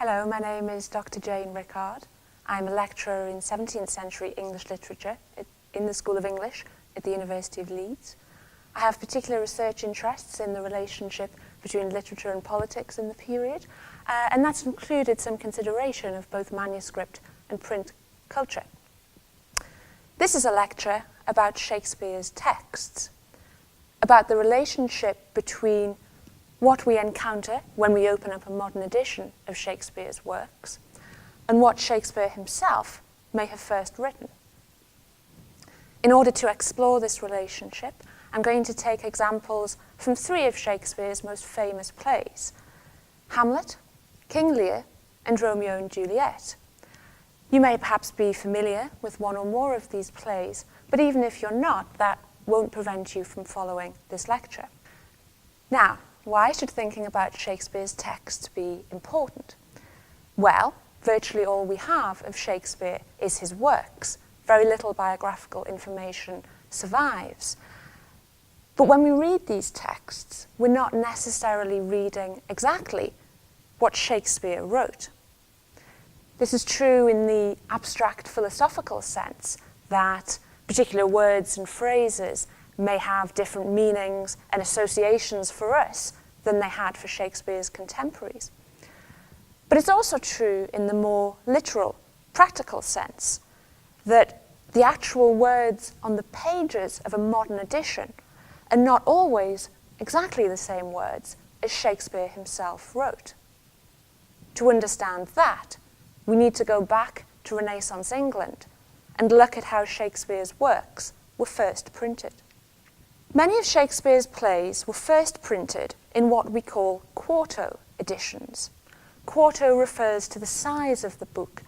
Hello, my name is Dr. Jane Rickard. I'm a lecturer in 17th century English literature in the School of English at the University of Leeds. I have particular research interests in the relationship between literature and politics in the period, and that's included some consideration of both manuscript and print culture. This is a lecture about Shakespeare's texts, about the relationship between what we encounter when we open up a modern edition of Shakespeare's works and what Shakespeare himself may have first written. In order to explore this relationship, I'm going to take examples from three of Shakespeare's most famous plays: Hamlet, King Lear, and Romeo and Juliet. You may perhaps be familiar with one or more of these plays, but even if you're not, that won't prevent you from following this lecture. Now, why should thinking about Shakespeare's texts be important? Well, virtually all we have of Shakespeare is his works. Very little biographical information survives. But when we read these texts, we're not necessarily reading exactly what Shakespeare wrote. This is true in the abstract philosophical sense that particular words and phrases may have different meanings and associations for us than they had for Shakespeare's contemporaries. But it's also true in the more literal, practical sense that the actual words on the pages of a modern edition are not always exactly the same words as Shakespeare himself wrote. To understand that, we need to go back to Renaissance England and look at how Shakespeare's works were first printed. Many of Shakespeare's plays were first printed in what we call Cuarto Editions. Quarto refers to the size of the book,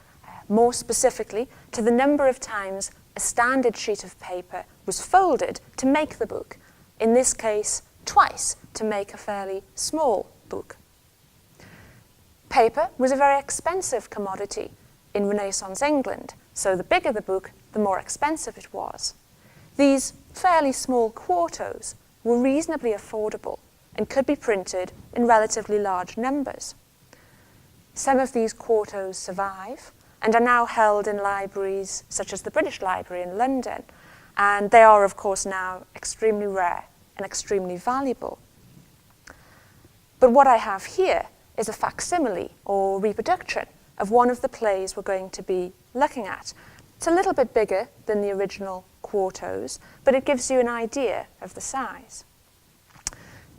more specifically to the number of times a standard sheet of paper was folded to make the book, in this case twice to make a fairly small book. Paper was a very expensive commodity in Renaissance England, so the bigger the book, the more expensive it was. These fairly small quartos were reasonably affordable and could be printed in relatively large numbers. Some of these quartos survive and are now held in libraries such as the British Library in London, and they are of course now extremely rare and extremely valuable. But what I have here is a facsimile or reproduction of one of the plays we're going to be looking at. It's a little bit bigger than the original quartos, but it gives you an idea of the size.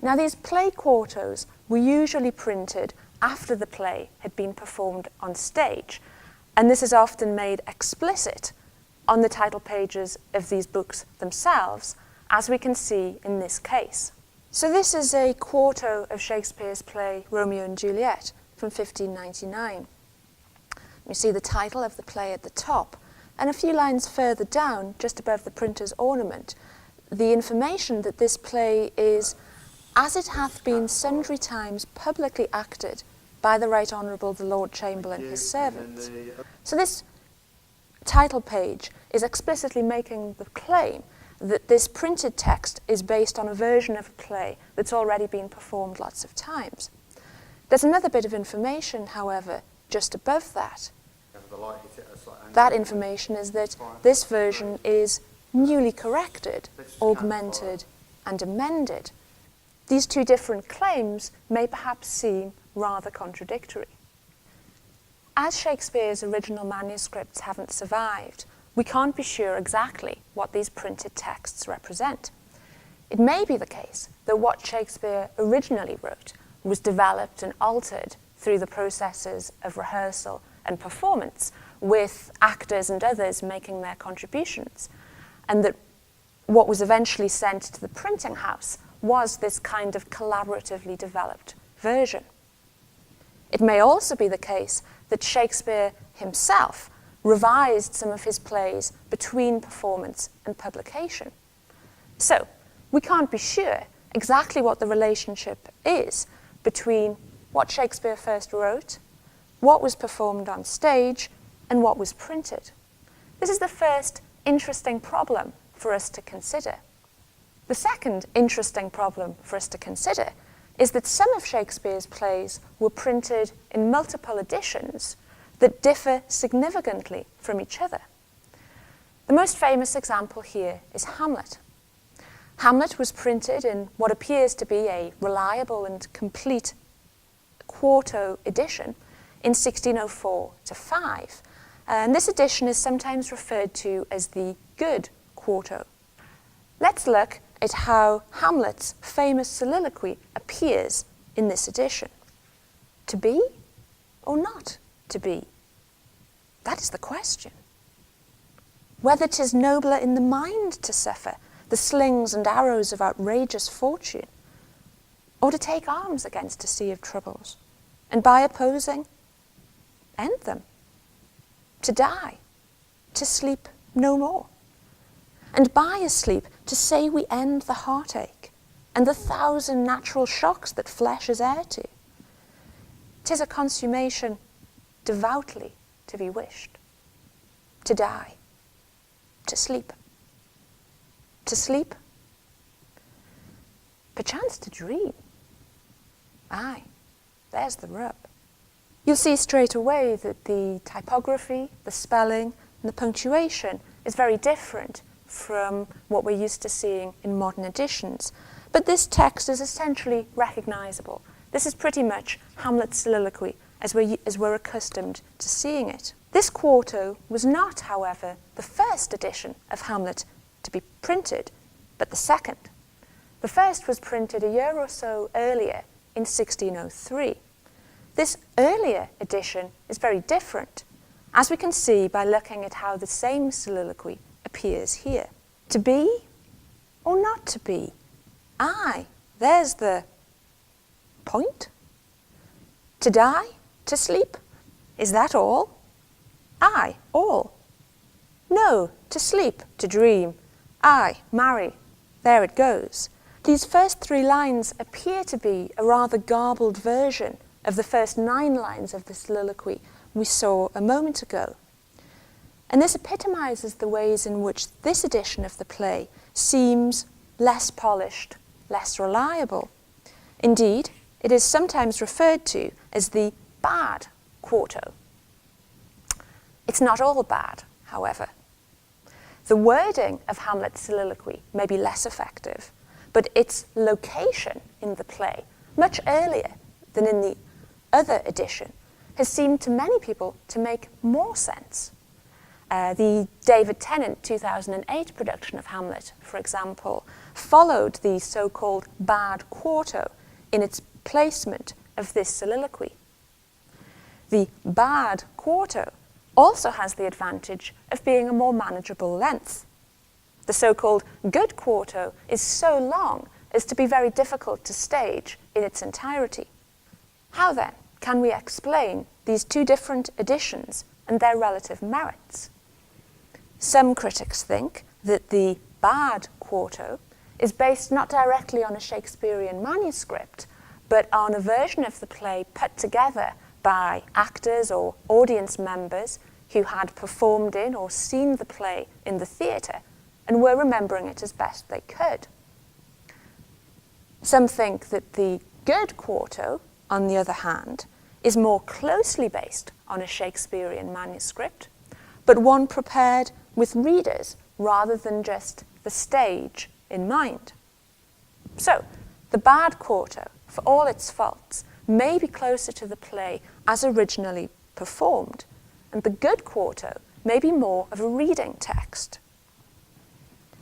Now, these play quartos were usually printed after the play had been performed on stage, and this is often made explicit on the title pages of these books themselves, as we can see in this case. So this is a quarto of Shakespeare's play Romeo and Juliet from 1599. You see the title of the play at the top, and a few lines further down, just above the printer's ornament, the information that this play is, as it hath been sundry times publicly acted by the Right Honourable the Lord Chamberlain, his servants. So this title page is explicitly making the claim that this printed text is based on a version of a play that's already been performed lots of times. There's another bit of information, however, just above that. That information is that this version is newly corrected, augmented, and amended. These two different claims may perhaps seem rather contradictory. As Shakespeare's original manuscripts haven't survived, we can't be sure exactly what these printed texts represent. It may be the case that what Shakespeare originally wrote was developed and altered through the processes of rehearsal and performance, with actors and others making their contributions, and that what was eventually sent to the printing house was this kind of collaboratively developed version. It may also be the case that Shakespeare himself revised some of his plays between performance and publication. So, we can't be sure exactly what the relationship is between what Shakespeare first wrote, what was performed on stage, and what was printed. This is the first interesting problem for us to consider. The second interesting problem for us to consider is that some of Shakespeare's plays were printed in multiple editions that differ significantly from each other. The most famous example here is Hamlet. Hamlet was printed in what appears to be a reliable and complete Cuarto edition in 1604-5, and this edition is sometimes referred to as the Good Cuarto. Let's look at how Hamlet's famous soliloquy appears in this edition. To be or not to be? That is the question. Whether 'tis nobler in the mind to suffer the slings and arrows of outrageous fortune, or to take arms against a sea of troubles, and by opposing, end them. To die, to sleep no more, and by a sleep to say we end the heartache, and the thousand natural shocks that flesh is heir to. 'Tis a consummation devoutly to be wished. To die, to sleep. To sleep, perchance to dream. Aye, there's the rub. You'll see straight away that the typography, the spelling, and the punctuation is very different from what we're used to seeing in modern editions. But this text is essentially recognizable. This is pretty much Hamlet's soliloquy as we're accustomed to seeing it. This quarto was not, however, the first edition of Hamlet to be printed, but the second. The first was printed a year or so earlier in 1603. This earlier edition is very different, as we can see by looking at how the same soliloquy appears here. To be or not to be? Aye, there's the point. To die, to sleep? Is that all? Aye, all. No, to sleep, to dream. Aye, marry. There it goes. These first 3 lines appear to be a rather garbled version of the first 9 lines of the soliloquy we saw a moment ago. And this epitomizes the ways in which this edition of the play seems less polished, less reliable. Indeed, it is sometimes referred to as the bad quarto. It's not all bad, however. The wording of Hamlet's soliloquy may be less effective, but its location in the play, much earlier than in the other edition, has seemed to many people to make more sense. The David Tennant 2008 production of Hamlet, for example, followed the so-called bad quarto in its placement of this soliloquy. The bad quarto also has the advantage of being a more manageable length. The so-called good quarto is so long as to be very difficult to stage in its entirety. How then can we explain these 2 different editions and their relative merits? Some critics think that the bad quarto is based not directly on a Shakespearean manuscript, but on a version of the play put together by actors or audience members who had performed in or seen the play in the theatre and were remembering it as best they could. Some think that the good quarto, on the other hand, is more closely based on a Shakespearean manuscript, but one prepared with readers rather than just the stage in mind. So, the bad quarto, for all its faults, may be closer to the play as originally performed, and the good quarto may be more of a reading text.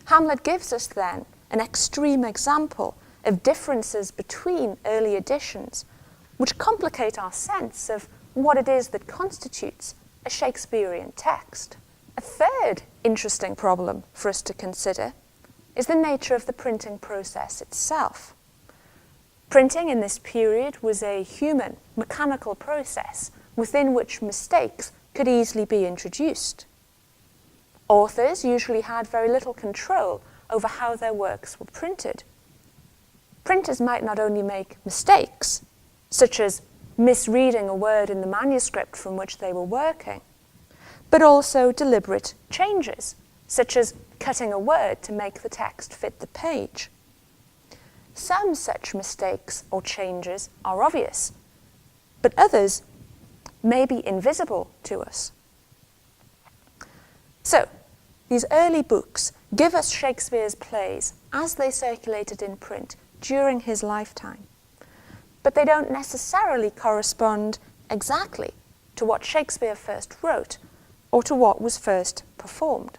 Hamlet gives us then an extreme example of differences between early editions, which complicate our sense of what it is that constitutes a Shakespearean text. A third interesting problem for us to consider is the nature of the printing process itself. Printing in this period was a human, mechanical process within which mistakes could easily be introduced. Authors usually had very little control over how their works were printed. Printers might not only make mistakes, such as misreading a word in the manuscript from which they were working, but also deliberate changes, such as cutting a word to make the text fit the page. Some such mistakes or changes are obvious, but others may be invisible to us. So, these early books give us Shakespeare's plays as they circulated in print during his lifetime, but they don't necessarily correspond exactly to what Shakespeare first wrote or to what was first performed.